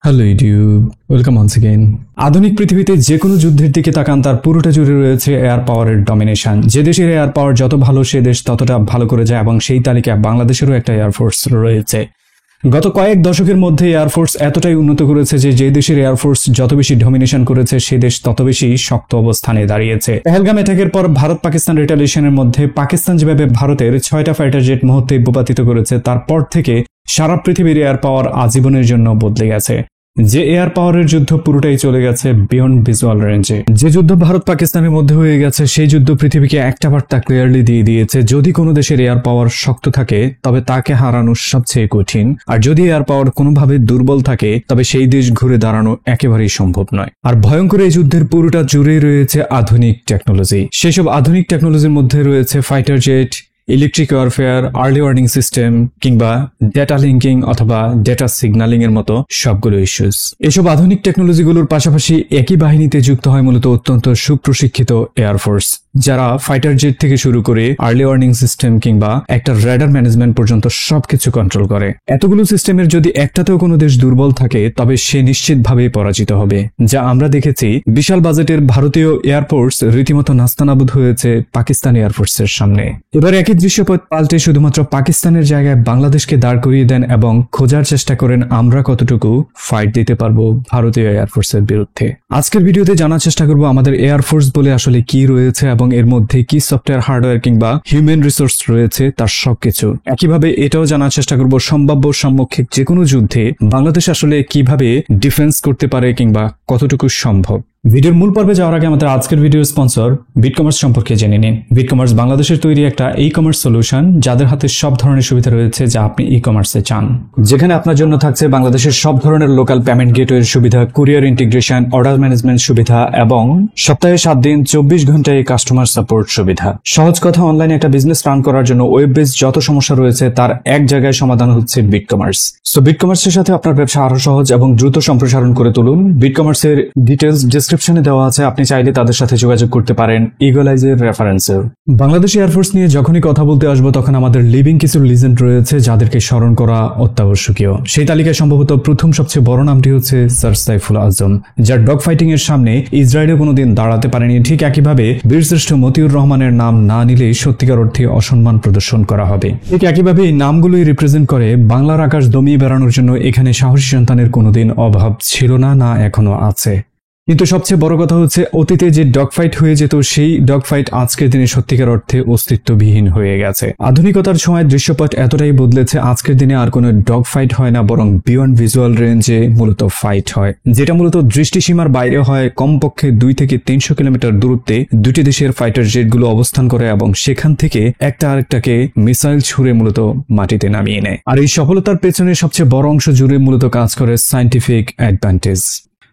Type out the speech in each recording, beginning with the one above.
Hello YouTube, welcome once again. আধুনিক পৃথিবীতে যে কোনো যুদ্ধের দিকে তাকান, তার পুরোটা জুড়ে রয়েছে এয়ার পাওয়ারের ডমিনেশন। যে দেশের এয়ার পাওয়ার যত ভালো, সে দেশ ততটা ভালো করে যায়, এবং সেই তালিকায় বাংলাদেশেরও একটা এয়ারফোর্স রয়েছে। গত কয়েক দশকের মধ্যে এয়ারফোর্স এতটাই উন্নত করেছে যে দেশের এয়ারফোর্স যত বেশি ডমিনেশন করেছে, সে দেশ তত বেশি শক্ত অবস্থানে দাঁড়িয়েছে। পেহেলগাম অ্যাটাকের পর ভারত পাকিস্তান রিটালিয়েশনের মধ্যে পাকিস্তান যেভাবে ভারতের 6টা ফাইটার জেট মুহূর্তে ভূপাতিত করেছে, তারপর থেকে সারা পৃথিবীর এয়ার পাওয়ার আজীবনের জন্য বদলে গেছে। যে এয়ার পাওয়ারের যুদ্ধ পুরোটাই চলে গেছে বিয়ন্ড ভিজুয়াল রেঞ্জে। যে যুদ্ধ ভারত পাকিস্তানের মধ্যে হয়ে গেছে, সেই যুদ্ধ পৃথিবীকে একটা বার্তা ক্লিয়ারলি দিয়ে দিয়েছে: যদি কোনো দেশের এয়ার পাওয়ার শক্ত থাকে, তবে তাকে হারানো সবচেয়ে কঠিন, আর যদি এয়ার পাওয়ার কোনোভাবে দুর্বল থাকে, তবে সেই দেশ ঘুরে দাঁড়ানো একেবারেই সম্ভব নয়। আর ভয়ঙ্কর এই যুদ্ধের পুরোটা জুড়ে রয়েছে আধুনিক টেকনোলজি। সেসব আধুনিক টেকনোলজির মধ্যে রয়েছে fighter jet, electric warfare, early warning system, কিংবা ডেটা লিঙ্কিং অথবা ডেটা সিগন্যালিং এর মতো সবগুলো ইস্যুস। এসব আধুনিক টেকনোলজিগুলোর পাশাপাশি একই বাহিনীতে যুক্ত হয় মূলত অত্যন্ত সুপ্রশিক্ষিত এয়ারফোর্স, যারা ফাইটার জেট থেকে শুরু করে আর্লি ওয়ার্নিং সিস্টেম কিংবা একটা রেডার ম্যানেজমেন্ট পর্যন্ত সবকিছু কন্ট্রোল করে। এতগুলো সিস্টেমের যদি একটাতেও কোনো দেশ দুর্বল থাকে, তবে সে নিশ্চিতভাবে পরাজিত হবে। যা আমরা দেখেছি, বিশাল বাজেটের ভারতীয় এয়ারফোর্স রীতিমতো নাস্তানাবুদ হয়েছে পাকিস্তান এয়ারফোর্সের সামনে। এবার একই দৃশ্যপট পাল্টে শুধুমাত্র পাকিস্তানের জায়গায় বাংলাদেশকে দাঁড় করিয়ে দেন এবং খোঁজার চেষ্টা করেন আমরা কতটুকু ফাইট দিতে পারবো ভারতীয় এয়ারফোর্সের বিরুদ্ধে। আজকের ভিডিওতে জানার চেষ্টা করব আমাদের এয়ারফোর্স বলে আসলে কি রয়েছে, এবং এর মধ্যে কি সফটওয়্যার, হার্ডওয়্যার কিংবা হিউম্যান রিসোর্স রয়েছে, তার সবকিছু। একইভাবে এটাও জানার চেষ্টা করব সম্ভাব্য সম্মুখীন যে কোনো যুদ্ধে বাংলাদেশ আসলে কিভাবে ডিফেন্স করতে পারে কিংবা কতটুকু সম্ভব। ভিডিওর মূল পর্বে যাওয়ার আগে আমাদের আজকের ভিডিওর স্পন্সর বিটকমার্স সম্পর্কে জেনে নিন। বিটকমার্স বাংলাদেশের তৈরি একটা ই কমার্স সলিউশন, যাদের হাতে সব ধরনের সুবিধা রয়েছে যা আপনি ই কমার্সে চান। যেখানে আপনার জন্য থাকছে বাংলাদেশের সব ধরনের লোকাল পেমেন্ট গেটওয়ের সুবিধা, কুরিয়ার ইন্টিগ্রেশন, অর্ডার ম্যানেজমেন্ট সুবিধা, এবং সপ্তাহে 7 দিন 24 ঘন্টায় কাস্টমার সাপোর্ট সুবিধা। সহজ কথা, অনলাইনে একটা বিজনেস রান করার জন্য ওয়েব বেস যত সমস্যা রয়েছে, তার এক জায়গায় সমাধান হচ্ছে বিটকমার্স। সো বিটকমার্সের সাথে আপনার ব্যবসা আরো সহজ এবং দ্রুত সম্প্রসারণ করে তুলুন। বিটকমার্সের ডিটেলস ডেসক্রিপশনে দেওয়া আছে, আপনি চাইলে তাদের সাথে যোগাযোগ করতে পারেন ইগলাইজের রেফারেন্সে। বাংলাদেশ এয়ারফোর্স নিয়ে যখনই কথা বলতে আসবো, তখন আমাদের লিভিং কিছু লিজেন্ড রয়েছে যাদেরকে স্মরণ করা অত্যাবশ্যকীয়। সেই তালিকায় সম্ভবত প্রথম সবচেয়ে বড় নামটি হচ্ছে স্যার সাইফুল আজম, যার ডগ ফাইটিং এর সামনে ইসরায়েলে কোনোদিন দাঁড়াতে পারেনি। ঠিক একইভাবে বীরশ্রেষ্ঠ মতিউর রহমানের নাম না নিলে সত্যিকার অর্থে অসম্মান প্রদর্শন করা হবে। ঠিক একইভাবে এই নামগুলোই রিপ্রেজেন্ট করে বাংলার আকাশ দমিয়ে বেড়ানোর জন্য এখানে সাহসী সন্তানের কোনোদিন অভাব ছিল না, না এখনো আছে। কিন্তু সবচেয়ে বড় কথা হচ্ছে, অতীতে যে ডগ ফাইট হয়ে যেত, সেই ডগ ফাইট আজকের দিনে সত্যিকার অর্থে অস্তিত্ববিহীন হয়ে গেছে। আধুনিকতার সময় দৃশ্যপট এতটাই বদলেছে, আজকের দিনে আর কোনো ডগ ফাইট হয় না, বরং বিয়ন্ড ভিজুয়াল রেঞ্জে মূলত ফাইট হয়, যেটা মূলত দৃষ্টিসীমার বাইরে হয়। কমপক্ষে 2 থেকে 300 কিলোমিটার দূরত্বে দুটি দেশের ফাইটার জেটগুলো অবস্থান করে এবং সেখান থেকে একটা আরেকটাকে মিসাইল ছুড়ে মূলত মাটিতে নামিয়ে নেয়। আর এই সফলতার পেছনে সবচেয়ে বড় অংশ জুড়ে মূলত কাজ করে সায়েন্টিফিক অ্যাডভান্টেজ।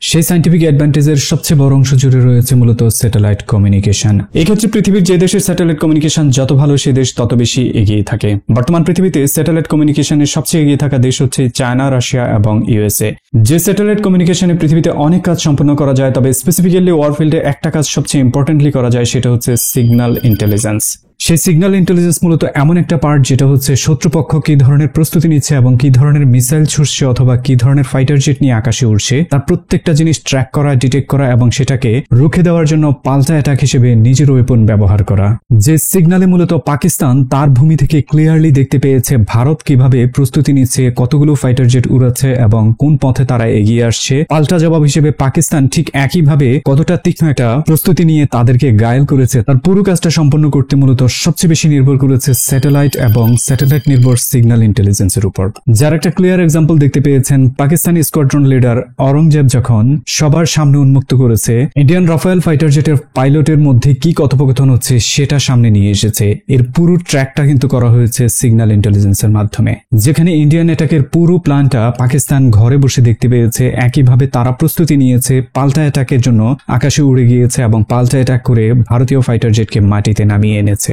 সেই সায়েন্টিফিক অ্যাডভান্টেজের সবচেয়ে বড় অংশ জুড়ে রয়েছে মূলত স্যাটেলাইট কমিউনিকেশন। এক্ষেত্রে পৃথিবীর যে দেশের স্যাটেলাইট কমিউনিকেশন যত ভালো, সে দেশ তত বেশি এগিয়ে থাকে। বর্তমান পৃথিবীতে স্যাটেলাইট কমিউনিকেশনের সবচেয়ে এগিয়ে থাকা দেশ হচ্ছে চায়না, রাশিয়া এবং ইউএসএ। যে স্যাটেলাইট কমিউনিকেশনে পৃথিবীতে অনেক কাজ সম্পন্ন করা যায়, তবে স্পেসিফিক্যালি ওয়ারফিল্ডে একটা কাজ সবচেয়ে ইম্পর্টেন্টলি করা যায়, সেটা হচ্ছে সিগন্যাল ইন্টেলিজেন্স। সেই সিগন্যাল ইন্টেলিজেন্স মূলত এমন একটা পার্ট যেটা হচ্ছে শত্রুপক্ষ কি ধরনের প্রস্তুতি নিচ্ছে এবং কি ধরনের মিসাইল ছুটছে অথবা কি ধরনের ফাইটার জেট নিয়ে আকাশে উঠছে, তার প্রত্যেকটা জিনিস ট্র্যাক করা, ডিটেক্ট করা এবং সেটাকে রুখে দেওয়ার জন্য পাল্টা অ্যাটাক হিসেবে নিজের ওয়েপন ব্যবহার করা। যে সিগন্যালে মূলত পাকিস্তান তার ভূমি থেকে ক্লিয়ারলি দেখতে পেয়েছে ভারত কিভাবে প্রস্তুতি নিচ্ছে, কতগুলো ফাইটার জেট উড়াচ্ছে এবং কোন পথে তারা এগিয়ে আসছে। পাল্টা জবাব হিসেবে পাকিস্তান ঠিক একইভাবে কতটা তীক্ষ্ণ একটা প্রস্তুতি নিয়ে তাদেরকে ঘায়েল করেছে, তার পুরো কাজটা সম্পন্ন করতে মূলত সবচেয়ে বেশি নির্ভর করেছে স্যাটেলাইট এবং স্যাটেলাইট নির্ভর সিগন্যাল ইন্টেলিজেন্সের উপর। যার একটা ক্লিয়ার এক্সাম্পল দেখতে পেয়েছেন পাকিস্তানি স্কোয়াড্রন লিডার অরঙ্গজেব যখন সবার সামনে উন্মুক্ত করেছে ইন্ডিয়ান রাফায়েল ফাইটার জেটের পাইলটের মধ্যে কি কথোপকথন হচ্ছে সেটা সামনে নিয়ে এসেছে। এর পুরো ট্র্যাকটা কিন্তু করা হয়েছে সিগন্যাল ইন্টেলিজেন্সের মাধ্যমে। যেখানে ইন্ডিয়ান অ্যাটাকের পুরো প্ল্যানটা পাকিস্তান ঘরে বসে দেখতে পেয়েছে, একইভাবে তারা প্রস্তুতি নিয়েছে, পাল্টা অ্যাটাকের জন্য আকাশে উড়ে গিয়েছে এবং পাল্টা অ্যাটাক করে ভারতীয় ফাইটার জেটকে মাটিতে নামিয়ে এনেছে।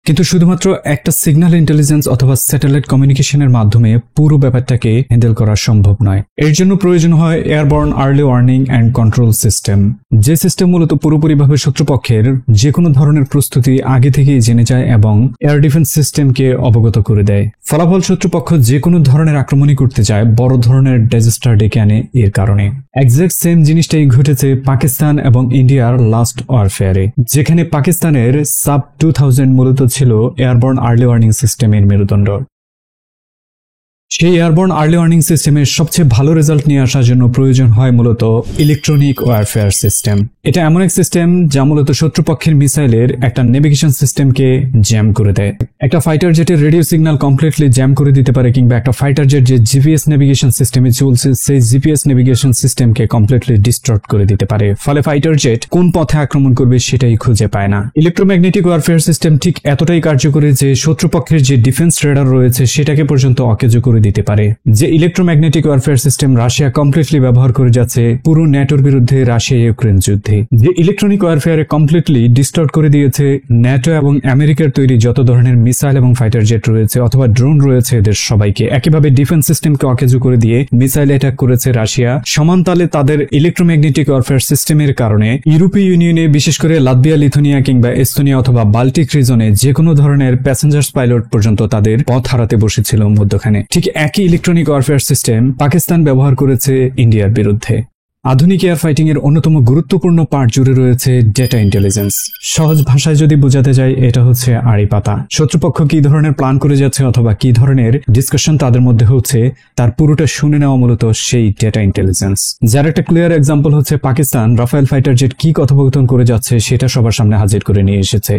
কিন্তু শুধুমাত্র একটা সিগন্যাল ইন্টেলিজেন্স অথবা স্যাটেলাইট কমিউনিকেশনের মাধ্যমে পুরো ব্যাপারটাকে হ্যান্ডেল করা সম্ভব নয়। এর জন্য প্রয়োজন হয় airborne early warning and control system, যে সিস্টেম মূলত পুরোপুরিভাবে শত্রুপক্ষের যে কোনো ধরনের প্রস্তুতি আগে থেকেই জেনে যায় এবং এয়ার ডিফেন্স সিস্টেমকে অবগত করে দেয়। ফলাফল শত্রুপক্ষ যে কোনো ধরনের আক্রমণই করতে যায় বড় ধরনের ডিজাস্টার ডেকে আনে এর কারণে। এক্সাক্ট সেম জিনিসটাই ঘটেছে পাকিস্তান এবং ইন্ডিয়ার লাস্ট ওয়ারফেয়ারে, যেখানে পাকিস্তানের সাব 2000 মূলত ছিল এয়ারবর্ন আর্লি ওয়ার্নিং সিস্টেমের মেরুদণ্ড। সেই এয়ারবর্ন আর্লি ওয়ার্নিং সিস্টেমের সবচেয়ে ভালো রেজাল্ট নিয়ে আসার জন্য প্রয়োজন হয় মূলত ইলেকট্রনিক ওয়ারফেয়ার সিস্টেম। এটা এমন এক সিস্টেম যা মূলত শত্রুপক্ষের মিসাইলের একটা নেভিগেশন সিস্টেমকে জ্যাম করে দেয়। একটা ফাইটার জেটের রেডিও সিগন্যাল কমপ্লিটলি জ্যাম করে দিতে পারে, কিংবা একটা ফাইটার জেট যে জিপিএস নেভিগেশন সিস্টেমে চলছে সেই জিপিএস নেভিগেশন সিস্টেমকে কমপ্লিটলি ডিস্ট্রট করে দিতে পারে। ফলে ফাইটার জেট কোন পথে আক্রমণ করবে সেটাই খুঁজে পায় না। ইলেকট্রোম্যাগনেটিক ওয়ারফেয়ার সিস্টেম ঠিক এতটাই কার্যকরী যে শত্রুপক্ষের যে ডিফেন্স রেডার রয়েছে সেটাকে পর্যন্ত অকেজো করে দিতে পারে। যে electromagnetic warfare system Russia completely ব্যবহার করে যাচ্ছে পুরো ন্যাটোর বিরুদ্ধে রাশিয়া ইউক্রেন যুদ্ধে, যে ইলেকট্রনিক ওয়ারফেয়ারে কমপ্লিটলি ডিস্টর্ট করে দিয়েছে ন্যাটো এবং আমেরিকার তৈরি যত ধরনের মিসাইল এবং ফাইটার জেট রয়েছে অথবা ড্রোন রয়েছে এদের সবাইকে একইভাবে ডিফেন্স সিস্টেমকে অকেজো করে দিয়ে মিসাইল অ্যাটাক করেছে রাশিয়া। সমানতালে তাদের ইলেকট্রোম্যাগনেটিক ওয়ারফেয়ার সিস্টেমের কারণে ইউরোপীয় ইউনিয়নে বিশেষ করে লাতভিয়া, লিথুনিয়া কিংবা এস্তোনিয়া অথবা বাল্টিক রিজনে যে কোনো ধরনের প্যাসেঞ্জার্স পাইলট পর্যন্ত তাদের পথ হারাতে বসেছিল মধ্যখানে। ঠিক একই ইলেকট্রনিক ওয়ারফেয়ার সিস্টেম পাকিস্তান ব্যবহার করেছে ইন্ডিয়ার বিরুদ্ধে। আধুনিক এয়ার ফাইটিং এর অন্যতম গুরুত্বপূর্ণ পার্ট জুড়ে রয়েছে ডেটা ইন্টেলিজেন্স। সহজ ভাষায় যদি বোঝাতে যাই, এটা হচ্ছে আড়ি পাতা। শত্রুপক্ষ কি ধরনের প্ল্যান করে যাচ্ছে অথবা কি ধরনের ডিসকাশন তাদের মধ্যে হচ্ছে তার পুরোটা শুনে নেওয়া মূলত সেই ডেটা ইন্টেলিজেন্স। যার একটা ক্লিয়ার এক্সাম্পল হচ্ছে পাকিস্তান রাফায়েল ফাইটার জেট কি কথোপকথন করে যাচ্ছে সেটা সবার সামনে হাজির করে নিয়ে এসেছে।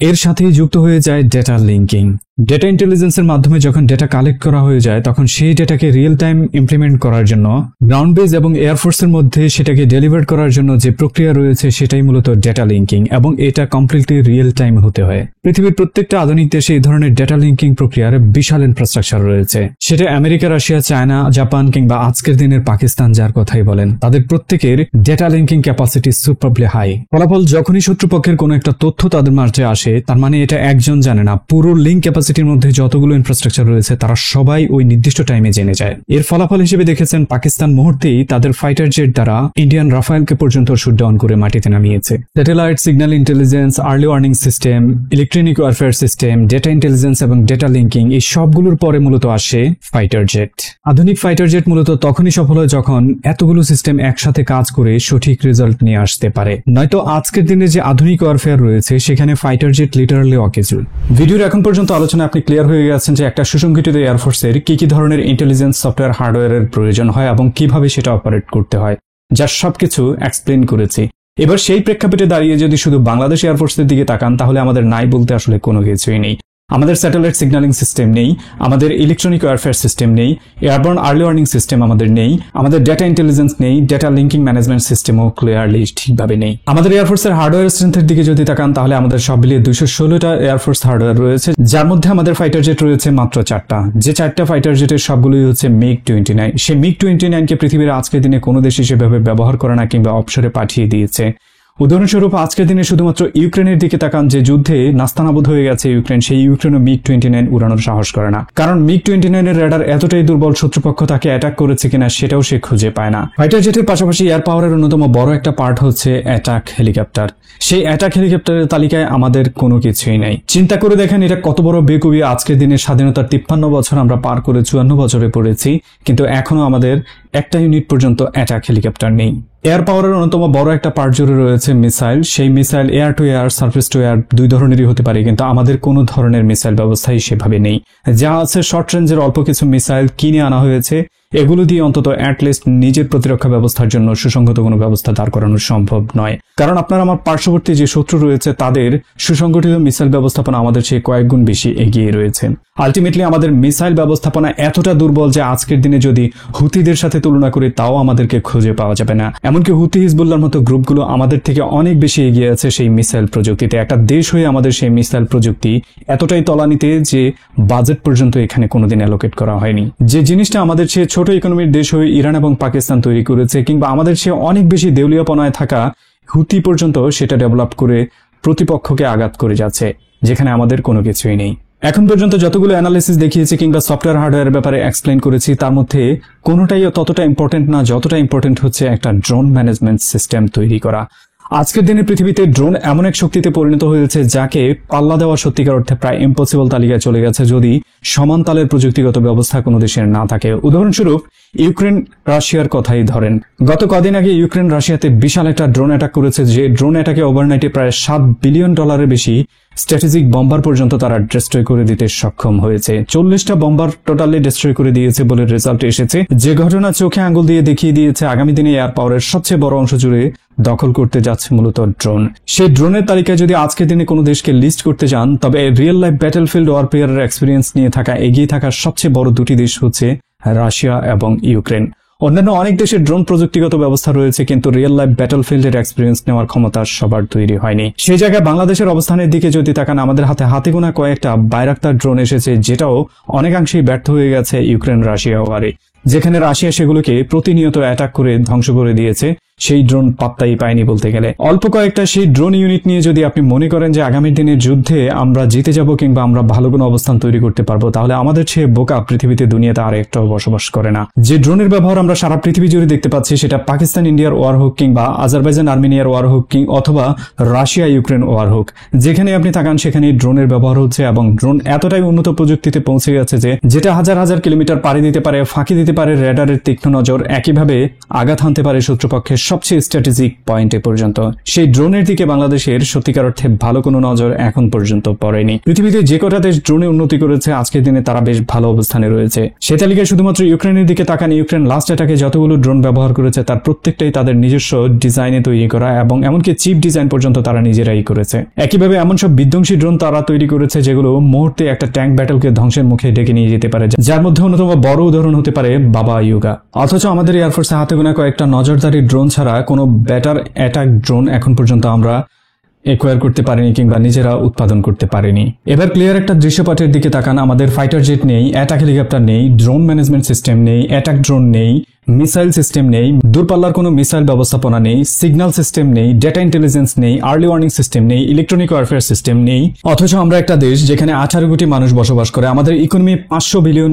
এর সাথেই যুক্ত হয়ে যায় ডেটা লিঙ্কিং। ডেটা ইন্টেলিজেন্সের মাধ্যমে যখন ডেটা কালেক্ট করা হয়ে যায় তখন সেই ডেটাকে রিয়েল টাইম ইমপ্লিমেন্ট করার জন্য গ্রাউন্ড বেস এবং এয়ারফোর্সের মধ্যে সেটাকে ডেলিভার করার জন্য যে প্রক্রিয়া রয়েছে সেটাই মূলত ডেটা লিঙ্কিং, এবং এটা কমপ্লিটলি রিয়েল টাইম হতে হয়। পৃথিবীর প্রত্যেকটা আধুনিক দেশে এই ধরনের ডেটা লিঙ্কিং প্রক্রিয়ার বিশাল ইনফ্রাস্ট্রাকচার রয়েছে। সেটা আমেরিকা, রাশিয়া, চায়না, জাপান কিংবা আজকের দিনের পাকিস্তান যার কথাই বলেন, তাদের প্রত্যেকের ডেটা লিঙ্কিং ক্যাপাসিটি সুপারবলি হাই। ফলাফল যখনই শত্রুপক্ষের কোনো একটা তথ্য তাদের মাঝে আসে, তার মানে এটা একজন জানে না, পুরো লিঙ্ক ক্যাপাসিটির মধ্যে যতগুলো ইনফ্রাস্ট্রাকচার রয়েছে তারা সবাই ওই নির্দিষ্ট টাইমে জেনে যায়। এর ফলাফল হিসেবে দেখেছেন পাকিস্তান মুহূর্তেই তাদের ফাইটার জেট দ্বারা ইন্ডিয়ান রাফায়েলকে পর্যন্ত শুটডাউন করে মাটিতে নামিয়েছে। Satellite, signal intelligence, early warning system, electronic warfare system, data intelligence এবং ডেটা লিঙ্কিং, এই সবগুলোর পরে মূলত আসে ফাইটার জেট। আধুনিক ফাইটার জেট মূলত তখনই সফল হয় যখন এতগুলো সিস্টেম একসাথে কাজ করে সঠিক রেজাল্ট নিয়ে আসতে পারে। নয়তো আজকের দিনে যে আধুনিক ওয়ারফেয়ার রয়েছে সেখানে ফাইটার জেট লিটারালি অকেজো। ভিডিওর এখন পর্যন্ত আলোচনা আপনি ক্লিয়ার হয়ে গেছেন যে একটা সুসংগঠিত এয়ারফোর্সের কি কি ধরনের ইন্টেলিজেন্স সফটওয়্যার হার্ডওয়্যারের প্রয়োজন হয় এবং কিভাবে সেটা অপারেট করতে হয়, যার সবকিছু এক্সপ্লেন করেছি। এবার সেই প্রেক্ষাপটে দাঁড়িয়ে যদি শুধু বাংলাদেশ এয়ারফোর্সের দিকে তাকান তাহলে আমাদের নাই বলতে আসলে কোনো কিছুই নেই। আমাদের স্যাটেলাইট সিগন্যালিং সিস্টেম নেই, আমাদের ইলেকট্রনিক ওয়ারফেয়ার সিস্টেম নেই, এয়ারবর্ন আর্লি ওয়ার্নিং সিস্টেম আমাদের নেই, আমাদের ডেটা ইন্টেলিজেন্স নেই, ডেটা লিঙ্কিং ম্যানেজমেন্ট সিস্টেমও ক্লিয়ারলি ঠিকভাবে নেই। আমাদের এয়ারফোর্সের হার্ডওয়্যার স্ট্রেংথের দিকে যদি তাকান তাহলে আমাদের সব মিলিয়ে 216টা এয়ারফোর্স হার্ডওয়্যার রয়েছে, যার মধ্যে আমাদের ফাইটার জেট রয়েছে মাত্র 4টা। যে 4টা ফাইটার জেটের সবগুলোই হচ্ছে MiG-29। সেই MiG-29কে পৃথিবীর আজকের দিনে কোনো দেশ সেভাবে ব্যবহার করে না কিংবা অবসরে পাঠিয়ে দিয়েছে। উদাহরণস্বরূপ আজকের দিনে শুধুমাত্র ইউক্রেনের দিকে তাকান, যে যুদ্ধে নাস্তানাবুদ হয়ে গেছে ইউক্রেন, সেই ইউক্রেনও MiG-29 উড়ানোর সাহস করে না, কারণ MiG-29 এর রেডার এতটাই দুর্বল শত্রুপক্ষ তাকে অ্যাটাক করেছে কিনা সেটাও সে খুঁজে পায় না। ফাইটার জেটের পাশাপাশি এয়ার পাওয়ারের অন্যতম বড় একটা পার্ট হচ্ছে অ্যাটাক হেলিকপ্টার। সেই অ্যাটাক হেলিকপ্টারের তালিকায় আমাদের কোনো কিছুই নেই। চিন্তা করে দেখেন এটা কত বড় বেকুবি। আজকের দিনে স্বাধীনতার 53 বছর আমরা পার করে 54 বছরে পড়েছি, কিন্তু এখনো আমাদের একটা ইউনিট পর্যন্ত অ্যাটাক হেলিকপ্টার নেই। এয়ার পাওয়ারের অন্যতম বড় একটা পার্ট জুড়ে রয়েছে মিসাইল। সেই missile air two air, surface two air দুই ধরনেরই হতে পারে, কিন্তু আমাদের কোনো ধরনের মিসাইল ব্যবস্থাই সেভাবে নেই। যা আছে শর্ট রেঞ্জের অল্প কিছু মিসাইল কিনে আনা হয়েছে, এগুলো দিয়ে অন্তত অ্যাটলিস্ট নিজের প্রতিরক্ষা ব্যবস্থার জন্য সুসংগত কোনো ব্যবস্থা দাঁড় করানো সম্ভব নয়। কারণ আপনার আমার পার্শ্ববর্তী যে শত্রু রয়েছে তাদের সুসংগঠিত মিসাইল ব্যবস্থাপনা আমাদের চেয়ে কয়েক গুণ বেশি এগিয়ে রয়েছে। আলটিমেটলি আমাদের মিসাইল ব্যবস্থাপনা এতটা দুর্বল যে আজকের দিনে যদি হুতিদের সাথে তুলনা করি তাও আমাদেরকে খুঁজে পাওয়া যাবে না। এমনকি হুতি, হিজবুল্লাহর মতো গ্রুপগুলো আমাদের থেকে অনেক বেশি এগিয়ে আছে সেই মিসাইল প্রযুক্তিতে। একটা দেশ হয়ে আমাদের সেই মিসাইল প্রযুক্তি এতটাই তলানিতে যে বাজেট পর্যন্ত এখানে কোনোদিন অ্যালোকেট করা হয়নি। যে জিনিসটা আমাদের চেয়ে ছোট ইকোনমির দেশ হয়ে ইরান এবং পাকিস্তান তৈরি করেছে, কিংবা আমাদের সে অনেক বেশি দেউলিয়াপনায় থাকা হুতি পর্যন্ত সেটা ডেভেলপ করে প্রতিপক্ষকে আঘাত করে যাচ্ছে, যেখানে আমাদের কোনো কিছুই নেই। এখন পর্যন্ত যতগুলো অ্যানালিসিস দেখিয়েছি কিংবা সফটওয়্যার হার্ডওয়্যারের ব্যাপারে এক্সপ্লেন করেছি, তার মধ্যে কোনোটাই ততটা ইম্পর্টেন্ট না যতটা ইম্পর্টেন্ট হচ্ছে একটা ড্রোন ম্যানেজমেন্ট সিস্টেম তৈরি করা। আজকের দিনে পৃথিবীতে ড্রোন এমন এক শক্তিতে পরিণত হয়েছে যাকে পাল্লা দেওয়া সত্যিকার অর্থে প্রায় ইম্পসিবল তালিকায় চলে গেছে যদি সমান তালের প্রযুক্তিগত ব্যবস্থা কোনো দেশের না থাকে। উদাহরণস্বরূপ ইউক্রেন রাশিয়ার কথাই ধরেন। গত কদিন আগে ইউক্রেন রাশিয়াতে বিশাল একটা ড্রোন অ্যাটাক করেছে, যে ড্রোন অ্যাটাকে ওভারনাইটে প্রায় $7 বিলিয়ন বেশি স্ট্র্যাটেজিক বম্বার পর্যন্ত তারা ডিস্ট্রয় করে দিতে সক্ষম হয়েছে। 40টা বম্বার টোটালি ডিস্ট্রয় করে দিয়েছে বলে রেজাল্ট এসেছে, যে ঘটনা চোখে আঙ্গুল দিয়ে দেখিয়ে দিয়েছে আগামী দিনে এয়ার পাওয়ারের সবচেয়ে বড় অংশ জুড়ে দখল করতে যাচ্ছে মূলত ড্রোন। সেই ড্রোনের তালিকায় যদি আজকের দিনে কোনো দেশকে লিস্ট করতে যান, তবে রিয়েল লাইফ ব্যাটেলফিল্ড ওয়ারফেয়ারের এক্সপিরিয়েন্স নিয়ে থাকা এগিয়ে থাকা সবচেয়ে বড় দুটি দেশ হচ্ছে রাশিয়া এবং ইউক্রেন। অন্যান্য অনেক দেশের ড্রোন প্রযুক্তিগত ব্যবস্থা রয়েছে, কিন্তু রিয়েল লাইফ ব্যাটেলফিল্ডের এক্সপিরিয়েন্স নেওয়ার ক্ষমতা সবার তৈরি হয়নি। সেই জায়গায় বাংলাদেশের অবস্থানের দিকে যদি তাকান, আমাদের হাতে গোনা কয়েকটা বাইরাক্তার ড্রোন এসেছে, যেটাও অনেকাংশেই ব্যর্থ হয়ে গেছে ইউক্রেন রাশিয়া ওয়ারে, যেখানে রাশিয়া সেগুলোকে প্রতিনিয়ত অ্যাটাক করে ধ্বংস করে দিয়েছে। সেই ড্রোন পাত্তাই পায়নি বলতে গেলে। অল্প কয়েকটা সেই ড্রোন ইউনিট নিয়ে যদি আপনি মনে করেন যে আগামী দিনের যুদ্ধে আমরা জিতে যাব কিংবা আমরা ভালো কোনো অবস্থান তৈরি করতে পারবো, তাহলে আমাদের চেয়ে বোকা পৃথিবীতে দুনিয়াতে আর একটাও বসবাস করে না। যে ড্রোনের ব্যবহার আমরা সারা পৃথিবী জুড়ে দেখতে পাচ্ছি, সেটা পাকিস্তান ইন্ডিয়ার ওয়ার হোক, কিংবা আজারবাইজান আর্মেনিয়ার ওয়ার হোক, অথবা রাশিয়া ইউক্রেন ওয়ার হোক, যেখানে আপনি তাকান সেখানে ড্রোনের ব্যবহার হচ্ছে। এবং ড্রোন এতটাই উন্নত প্রযুক্তিতে পৌঁছে গেছে যে যেটা হাজার হাজার কিলোমিটার পাড়ি দিতে পারে, ফাঁকি দিতে পারে রেডারের তীক্ষ্ণ নজর, একইভাবে আঘাত হানতে পারে শত্রুপক্ষের সবচেয়ে স্ট্র্যাটেজিক পয়েন্টে পর্যন্ত। সেই ড্রোনের দিকে বাংলাদেশের সত্যিকার অর্থে ভালো কোনো নজর এখন পর্যন্ত পড়েনি। পৃথিবীতে যে কটা দেশ ড্রোনে উন্নতি করেছে আজকের দিনে তারা বেশ ভালো অবস্থানে রয়েছে। সে তালিকায় শুধুমাত্র ইউক্রেনের দিকে তাকান। ইউক্রেন লাস্ট অ্যাটাকে যতগুলো ড্রোন ব্যবহার করেছে তার প্রত্যেকটাই তাদের নিজস্ব ডিজাইনে তৈরি করা, এবং এমনকি চিপ ডিজাইন পর্যন্ত তারা নিজেরাই করেছে। একইভাবে এমন সব বিধ্বংসী ড্রোন তারা তৈরি করেছে যেগুলো মুহূর্তে একটা ট্যাঙ্ক ব্যাটলকে ধ্বংসের মুখে ডেকে নিয়ে যেতে পারে, যার মধ্যে অন্যতম বড় উদাহরণ হতে পারে বাবা ইয়োগা। অথচ আমাদের এয়ারফোর্সে হাতে গোনা কয়েকটা নজরদারি ড্রোন ছাড়া কোনো ব্যাটার অ্যাটাক ড্রোন এখন পর্যন্ত আমরা একুয়ার করতে পারিনি কিংবা নিজেরা উৎপাদন করতে পারিনি। এবার ক্লিয়ার একটা দৃশ্যপটের দিকে তাকান। আমাদের ফাইটার জেট নেই, অ্যাটাক হেলিকপ্টার নেই, ড্রোন ম্যানেজমেন্ট সিস্টেম নেই, অ্যাটাক ড্রোন নেই, মিসাইল সিস্টেম নেই, দূরপাল্লার কোনো মিসাইল ব্যবস্থাপনা নেই, সিগন্যাল সিস্টেম নেই, ডেটা ইন্টেলিজেন্স নেই, আর্লি ওয়ার্নিং সিস্টেম নেই, ইলেকট্রনিক ওয়ারফেয়ার সিস্টেম নেই। অথচ আমরা একটা দেশ যেখানে 18 কোটি মানুষ বসবাস করে, আমাদের ইকোনমি $500 বিলিয়ন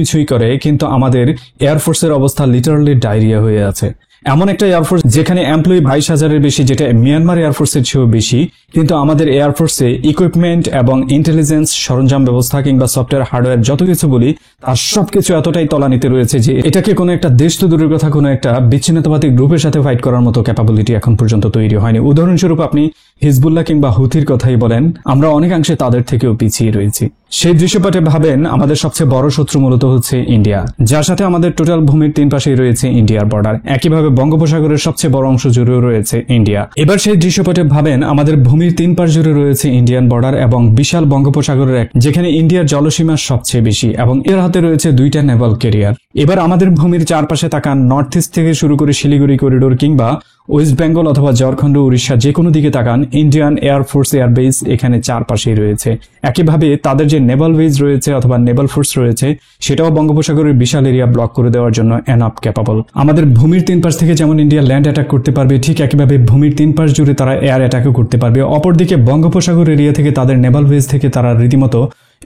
ছুঁই করে, কিন্তু আমাদের এয়ারফোর্সের অবস্থা লিটারালি ডায়রিয়া হয়ে আছে। এমন একটা এয়ারফোর্স যেখানে এমপ্লয়ি 22,000-এর বেশি, যেটা মিয়ানমার এয়ারফোর্সের চেয়েও বেশি, কিন্তু আমাদের এয়ারফোর্সে ইকুইপমেন্ট এবং ইন্টেলিজেন্স সরঞ্জাম ব্যবস্থা কিংবা সফটওয়্যার হার্ডওয়্যার যত কিছু বলি তার সবকিছু এতটাই তলানিতে রয়েছে যে এটাকে কোনো একটা দেশ তো দূরের কথা কোনো একটা বিচ্ছিন্নতাবাদী গ্রুপের সাথে ফাইট করার মতো ক্যাপাবিলিটি এখন পর্যন্ত তৈরি হয়নি। উদাহরণস্বরূপ আপনি হিজবুল্লাহ কিংবা হুথির কথাই বলেন, আমরা অনেকাংশে তাদের থেকেও পিছিয়ে রয়েছি। সেই দৃশ্যপটে ভাবেন আমাদের সবচেয়ে বড় শত্রু মূলত হচ্ছে ইন্ডিয়া, যার সাথে আমাদের টোটাল ভূমির 3 পাশেই রয়েছে ইন্ডিয়ার বর্ডার। একইভাবে বঙ্গোপসাগরের সবচেয়ে বড় অংশ জুড়েও রয়েছে ইন্ডিয়া। এবার সেই দৃশ্যপটে ভাবেন আমাদের ভূমির 3 পাশ জুড়ে রয়েছে ইন্ডিয়ান বর্ডার এবং বিশাল বঙ্গোপসাগরের যেখানে ইন্ডিয়ার জলসীমা সবচেয়ে বেশি এবং এর হাতে রয়েছে 2টা নেভাল ক্যারিয়ার। এবার আমাদের ভূমির চারপাশে তাকান, নর্থ ইস্ট থেকে শুরু করে শিলিগুড়ি করিডোর কিংবা ওয়েস্ট বেঙ্গল অথবা ঝাড়খণ্ড, উড়িষ্যা, যে কোনো দিকে তাকান, ইন্ডিয়ান এয়ারফোর্স এয়ারবেস এখানে চারপাশেই রয়েছে। একইভাবে তাদের যে নেভাল বেস রয়েছে অথবা নেভাল ফোর্স রয়েছে সেটাও বঙ্গোপসাগরের বিশাল এরিয়া ব্লক করে দেওয়ার জন্য এনাফ ক্যাপাবল। আমাদের ভূমির 3 পাশ থেকে যেমন ইন্ডিয়া ল্যান্ড অ্যাটাক করতে পারবে, ঠিক একইভাবে ভূমির 3 পাশ জুড়ে তারা এয়ার অ্যাটাকও করতে পারবে। অপরদিকে বঙ্গোপসাগর এরিয়া থেকে তাদের নেভাল বেস থেকে তারা রীতিমতো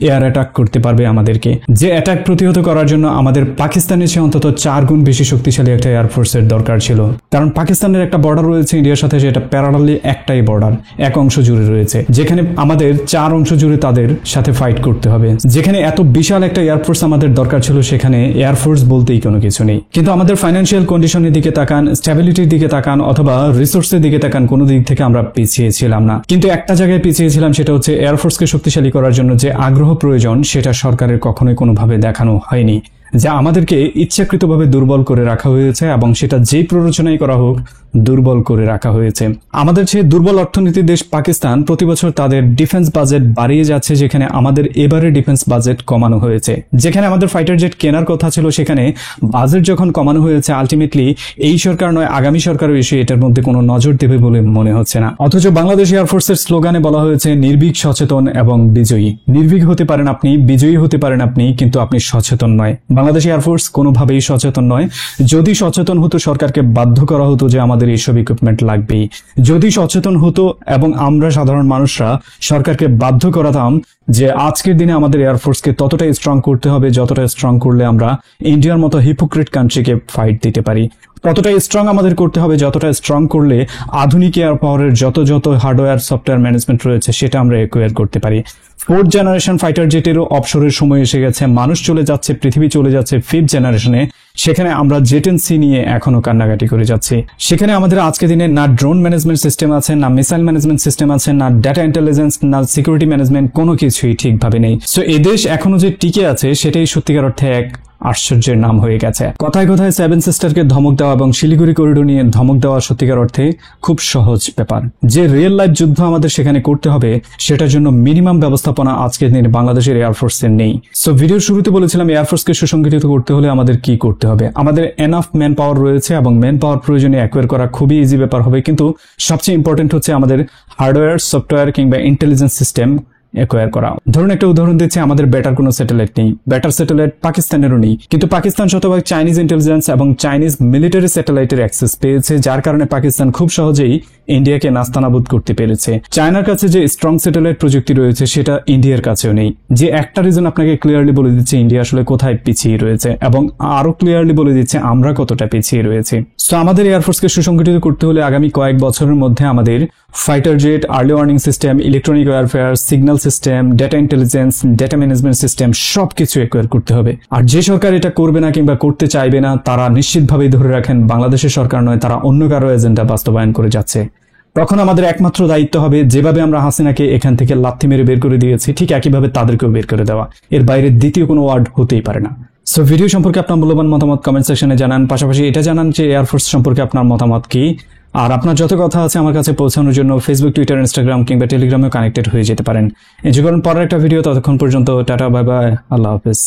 এয়ার অ্যাটাক করতে পারবে আমাদেরকে। যে অ্যাটাক প্রতিহত করার জন্য আমাদের পাকিস্তানের চেয়ে অন্তত 4 গুণ বেশি শক্তিশালী একটা এয়ারফোর্সের দরকার ছিল, কারণ পাকিস্তানের একটা বর্ডার রয়েছে ইন্ডিয়ার সাথে, সেটা প্যারালালি একটাই বর্ডার, এক অংশ জুড়ে রয়েছে, যেখানে আমাদের 4 অংশ জুড়ে তাদের সাথে ফাইট করতে হবে। যেখানে এত বিশাল একটা এয়ারফোর্স আমাদের দরকার ছিল, সেখানে এয়ারফোর্স বলতেই কোনো কিছু নেই। কিন্তু আমাদের ফাইন্যান্সিয়াল কন্ডিশনের দিকে তাকান, স্ট্যাবিলিটির দিকে তাকান অথবা রিসোর্সের দিকে তাকান, কোনো দিক থেকে আমরা পিছিয়ে ছিলাম না। কিন্তু একটা জায়গায় পিছিয়ে ছিলাম, সেটা হচ্ছে এয়ারফোর্সকে শক্তিশালী করার জন্য যে আগ্রহ প্রয়োজন সেটা সরকারের কখনোই কোনোভাবে দেখানো হয়নি, যা আমাদেরকে ইচ্ছাকৃতভাবে দুর্বল করে রাখা হয়েছে এবং সেটা যেই প্ররোচনাই করা হোক দুর্বল করে রাখা হয়েছে। আমাদের চেয়ে দুর্বল অর্থনীতির দেশ পাকিস্তান প্রতি বছর তাদের ডিফেন্স বাজেট বাড়িয়ে যাচ্ছে, যেখানে আমাদের এবারে ডিফেন্স বাজেট কমানো হয়েছে। যেখানে আমাদের ফাইটার জেট কেনার কথা ছিল, সেখানে বাজেট যখন কমানো হয়েছে, আলটিমেটলি এই সরকার নয় আগামী সরকারও এসে এটার মধ্যে কোনো নজর দেবে বলে মনে হচ্ছে না। অথচ বাংলাদেশ এয়ারফোর্সের স্লোগানে বলা হয়েছে নির্ভীক, সচেতন এবং বিজয়ী। নির্ভীক হতে পারেন আপনি, বিজয়ী হতে পারেন আপনি, কিন্তু আপনি সচেতন নয়। বাংলাদেশ এয়ারফোর্স কোনোভাবেই সচেতন নয়। যদি সচেতন হতো, সরকারকে বাধ্য করা হতো যে আমাদের এইসব ইকুইপমেন্ট লাগবেই। যদি সচেতন হতো এবং আমরা সাধারণ মানুষরা সরকারকে বাধ্য করাতাম যে আজকের দিনে আমাদের এয়ারফোর্সকে ততটাই স্ট্রং করতে হবে যতটা স্ট্রং করলে আমরা ইন্ডিয়ার মতো হিপোক্রেট কান্ট্রিকে ফাইট দিতে পারি, ততটাই স্ট্রং আমাদের করতে হবে যতটা স্ট্রং করলে আধুনিক এয়ার পাওয়ারের যত হার্ডওয়্যার সফটওয়্যার ম্যানেজমেন্ট রয়েছে সেটা আমরা একুয়ার করতে পারি। 4th জেনারেশন ফাইটার জেটেরও অবসরের সময় এসে গেছে। মানুষ চলে যাচ্ছে, পৃথিবী চলে যাচ্ছে 5th জেনারেশনে। সেখানে আমরা জেটেন্সি নিয়ে এখনো কান্নাকাটি করে যাচ্ছি। সেখানে আমাদের আজকে দিনে না ড্রোন ম্যানেজমেন্ট সিস্টেম আছে, না মিসাইল ম্যানেজমেন্ট সিস্টেম আছে, না ডাটা ইন্টেলিজেন্স, না সিকিউরিটি ম্যানেজমেন্ট, কোনো কিছুই ঠিকভাবে নেই। সো এদেশ এখনো যে টিকে আছে সেটাই সত্যিকার অর্থে এক আশ্চর্যের নাম হয়ে গেছে। কথায় কথায় 7 সিস্টারকে ধমক দেওয়া এবং শিলিগুড়ি করিডোর নিয়ে ধমক দেওয়া সত্যিকার অর্থে খুব সহজ ব্যাপার। যে রিয়েল লাইফ যুদ্ধ আমাদের সেখানে করতে হবে সেটার জন্য মিনিমাম ব্যবস্থাপনা আজকের দিনে বাংলাদেশের এয়ারফোর্সের নেই। সো ভিডিওর শুরুতে বলেছিলাম এয়ারফোর্সকে সুসংগঠিত করতে হলে আমাদের কি করতে হবে। আমাদের এনাফ ম্যান পাওয়ার রয়েছে এবং ম্যান পাওয়ার প্রয়োজনে অ্যাকোয়ার করা খুবই ইজি ব্যাপার হবে, কিন্তু সবচেয়ে ইম্পর্টেন্ট হচ্ছে আমাদের হার্ডওয়্যার, সফটওয়্যার কিংবা ইন্টেলিজেন্স সিস্টেম অ্যাকোয়ার করা। ধরুন একটা উদাহরণ দিচ্ছি, আমাদের বেটার কোনো স্যাটেলাইট নেই, বেটার স্যাটেলাইট পাকিস্তানেরও নেই, কিন্তু পাকিস্তান শতভাগ চাইনিজ ইন্টেলিজেন্স এবং চাইনিজ মিলিটারি স্যাটেলাইটের অ্যাক্সেস পেয়েছে, যার কারণে পাকিস্তান খুব সহজেই ইন্ডিয়াকে নাস্তানাবুদ করতে পেরেছে। চায়নার কাছে যে স্ট্রং স্যাটেলাইট প্রযুক্তি রয়েছে সেটা ইন্ডিয়ার কাছেও নেই। যে একটা রিজন আপনাকে ক্লিয়ারলি বলে দিচ্ছে ইন্ডিয়া আসলে কোথায় পিছিয়ে রয়েছে এবং আরো ক্লিয়ারলি বলে দিচ্ছে আমরা কতটা পিছিয়ে রয়েছে। সো আমাদের এয়ারফোর্সকে সুসংগঠিত করতে হলে আগামী কয়েক বছরের মধ্যে আমাদের fighter jet, early warning system, electronic warfare, signal system, data intelligence, data management system সবকিছু অ্যাকোয়ার করতে হবে। আর যে সরকার এটা করবে না কিংবা করতে চাইবে না তারা নিশ্চিতভাবেই ধরে রাখেন বাংলাদেশের সরকার নয়, তারা অন্য কারো এজেন্ডা বাস্তবায়ন করে যাচ্ছে। তখন আমাদের একমাত্র দায়িত্ব হবে যেভাবে আমরা হাসিনাকে এখান থেকে লাথি মেরে বের করে দিয়েছি ঠিক একইভাবে তাদেরকেও বের করে দেওয়া। এর বাইরে দ্বিতীয় কোনো ওয়ার্ড হতেই পারে না। সো ভিডিও সম্পর্কে আপনার মূল্যবান মতামত কমেন্ট সেকশনে জানান, পাশাপাশি এটা জানান যে এয়ারফোর্স সম্পর্কে আপনার মতামত কি। আর আপনার যত কথা আছে আমার কাছে পৌঁছানোর জন্য ফেসবুক, টুইটার, ইনস্টাগ্রাম কিংবা টেলিগ্রামেও কানেক্টেড হয়ে যেতে পারেন। এনজয় করুন পরের একটা ভিডিও। ততক্ষণ পর্যন্ত টাটা, বাই বাই, আল্লাহ হাফেজ।